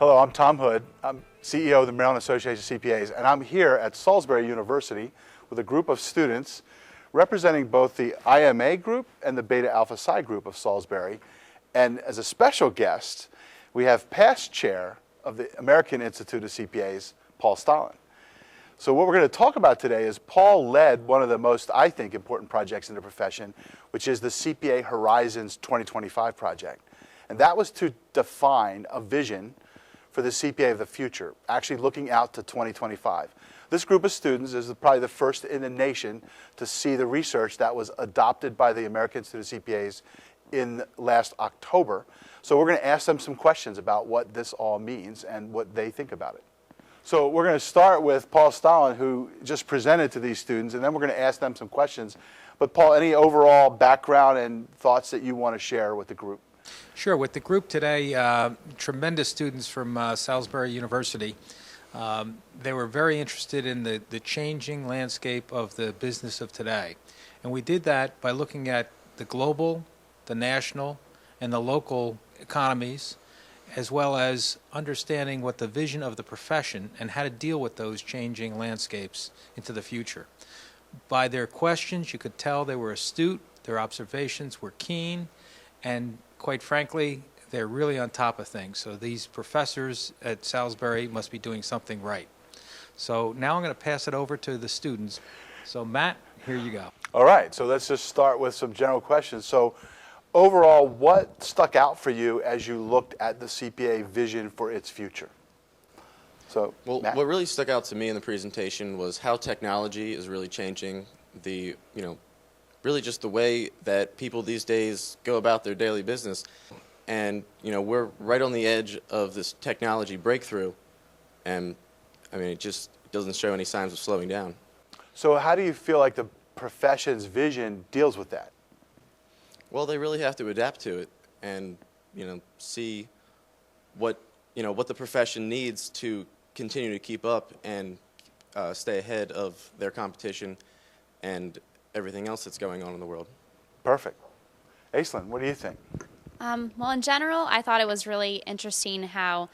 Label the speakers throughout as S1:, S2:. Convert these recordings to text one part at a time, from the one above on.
S1: Hello, I'm Tom Hood. I'm CEO of the Maryland Association of CPAs, and I'm here at Salisbury University with a group of students representing both the IMA group and the Beta Alpha Psi group of Salisbury. And as a special guest, we have past chair of the American Institute of CPAs, Paul Stahlin. So what we're going to talk about today is Paul led one of the most, I think, important projects in the profession, which is the CPA Horizons 2025 project. And that was to define a vision for the CPA of the future, actually looking out to 2025. This group of students is probably the first in the nation to see the research that was adopted by the American Institute of CPAs in last October. So we're going to ask them some questions about what this all means and what they think about it. So we're going to start with Paul Stahlin, who just presented to these students, and then we're going to ask them some questions. But Paul, any overall background and thoughts that you want to share with the group?
S2: Sure. With the group today, tremendous students from Salisbury University. They were very interested in the changing landscape of the business of today. And we did that by looking at the global, the national, and the local economies, as well as understanding what the vision of the profession and how to deal with those changing landscapes into the future. By their questions, you could tell they were astute, their observations were keen, and quite frankly, they're really on top of things. So these professors at Salisbury must be doing something right. So now I'm going to pass it over to the students. So Matt, here you go.
S1: All right, so let's just start with some general questions. So overall, what stuck out for you as you looked at the CPA vision for its future? So,
S3: well,
S1: Matt?
S3: What really stuck out to me in the presentation was how technology is really changing really just the way that people these days go about their daily business. And, we're right on the edge of this technology breakthrough. And, it just doesn't show any signs of slowing down.
S1: So how do you feel like the profession's vision deals with that?
S3: Well, they really have to adapt to it and, see what the profession needs to continue to keep up and stay ahead of their competition and everything else that's going on in the world.
S1: Perfect. Aislinn, what do you think?
S4: Well, in general, I thought it was really interesting how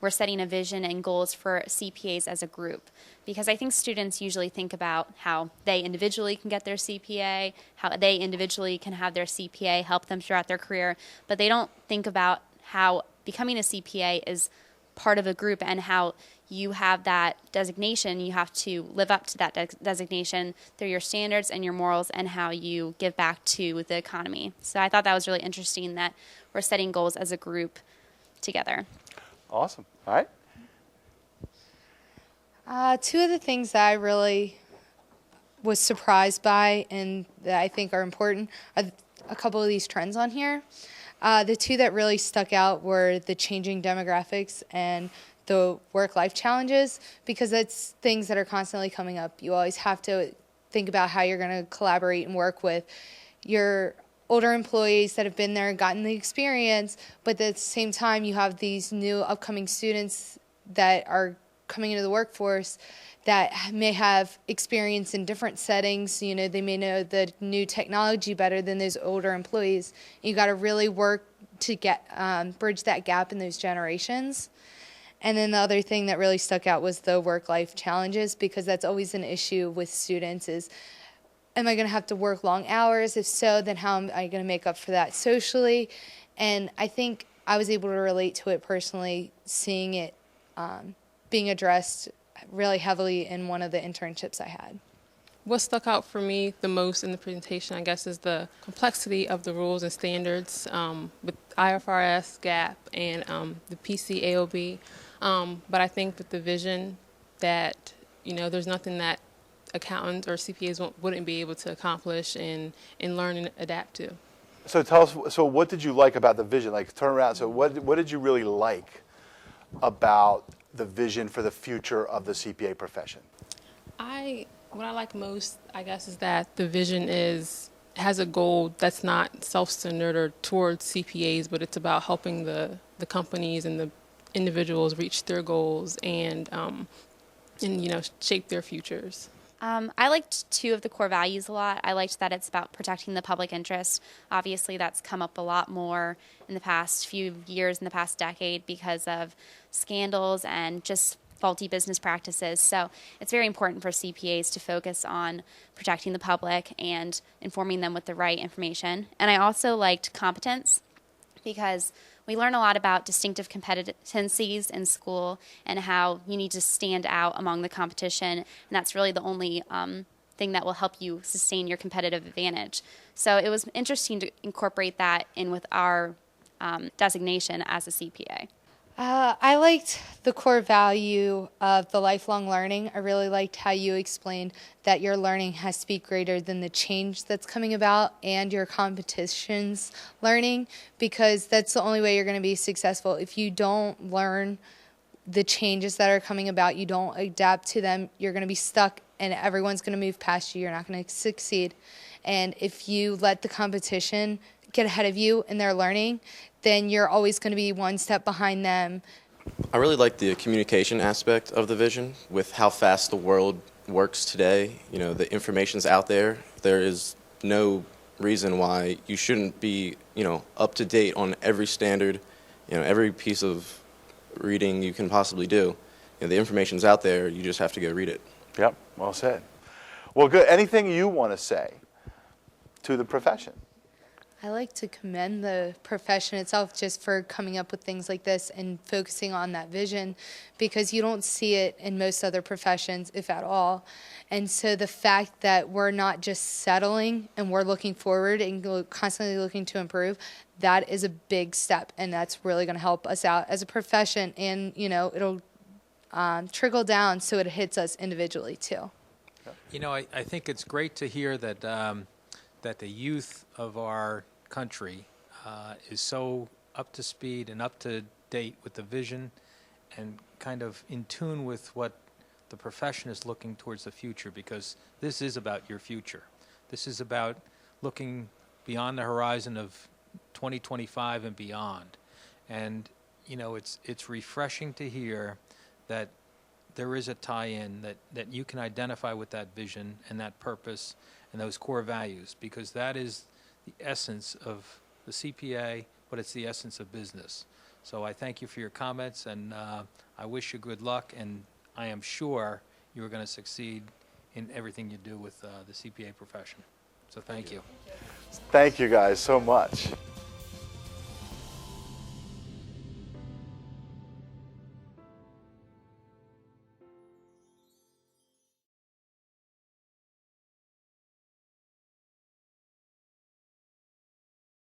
S4: we're setting a vision and goals for CPAs as a group, because I think students usually think about how they individually can get their CPA, how they individually can have their CPA help them throughout their career, but they don't think about how becoming a CPA is part of a group and how you have that designation. You have to live up to that designation through your standards and your morals and how you give back to the economy. So I thought that was really interesting that we're setting goals as a group together.
S1: Awesome. All right.
S5: Two of the things that I really was surprised by and that I think are important are a couple of these trends on here. The two that really stuck out were the changing demographics and the work-life challenges, because that's things that are constantly coming up. You always have to think about how you're going to collaborate and work with your older employees that have been there and gotten the experience, but at the same time you have these new upcoming students that are coming into the workforce that may have experience in different settings. They may know the new technology better than those older employees. You got to really work to get bridge that gap in those generations. And then the other thing that really stuck out was the work-life challenges, because that's always an issue with students is, am I going to have to work long hours? If so, then how am I going to make up for that socially? And I think I was able to relate to it personally, seeing it being addressed really heavily in one of the internships I had.
S6: What stuck out for me the most in the presentation, I guess, is the complexity of the rules and standards with IFRS, GAAP, and the PCAOB. But I think with the vision that, there's nothing that accountants or CPAs wouldn't be able to accomplish and learn and adapt to.
S1: So tell us, so what did you like about the vision? Like, turn around. So what did you really like about the vision for the future of the CPA profession?
S6: What I like most, I guess, is that the vision has a goal that's not self-centered or towards CPAs, but it's about helping the companies and the individuals reach their goals and shape their futures.
S4: I liked two of the core values a lot. I liked that it's about protecting the public interest. Obviously, that's come up a lot more in the past few years, in the past decade, because of scandals and just faulty business practices. So it's very important for CPAs to focus on protecting the public and informing them with the right information. And I also liked competence, because we learn a lot about distinctive competencies in school and how you need to stand out among the competition, and that's really the only thing that will help you sustain your competitive advantage. So it was interesting to incorporate that in with our designation as a CPA.
S5: I liked the core value of the lifelong learning. I really liked how you explained that your learning has to be greater than the change that's coming about and your competition's learning, because that's the only way you're going to be successful. If you don't learn the changes that are coming about, you don't adapt to them, you're going to be stuck and everyone's going to move past you. You're not going to succeed. And if you let the competition get ahead of you in their learning, then you're always going to be one step behind them.
S3: I really like the communication aspect of the vision with how fast the world works today. You know, the information's out there. There is no reason why you shouldn't be, up to date on every standard, every piece of reading you can possibly do. The information's out there. You just have to go read it.
S1: Yep, well said. Well, good. Anything you want to say to the profession?
S5: I like to commend the profession itself just for coming up with things like this and focusing on that vision, because you don't see it in most other professions, if at all. And so the fact that we're not just settling and we're looking forward and constantly looking to improve, that is a big step, and that's really going to help us out as a profession, and it'll trickle down so it hits us individually too.
S2: I think it's great to hear that that the youth of our country is so up to speed and up to date with the vision and kind of in tune with what the profession is looking towards the future, because this is about your future. This is about looking beyond the horizon of 2025 and beyond. And, it's refreshing to hear that there is a tie-in, that you can identify with that vision and that purpose and those core values, because that is the essence of the CPA, but it's the essence of business. So I thank you for your comments, and I wish you good luck, and I am sure you are going to succeed in everything you do with the CPA profession. So thank you.
S1: Thank you guys so much.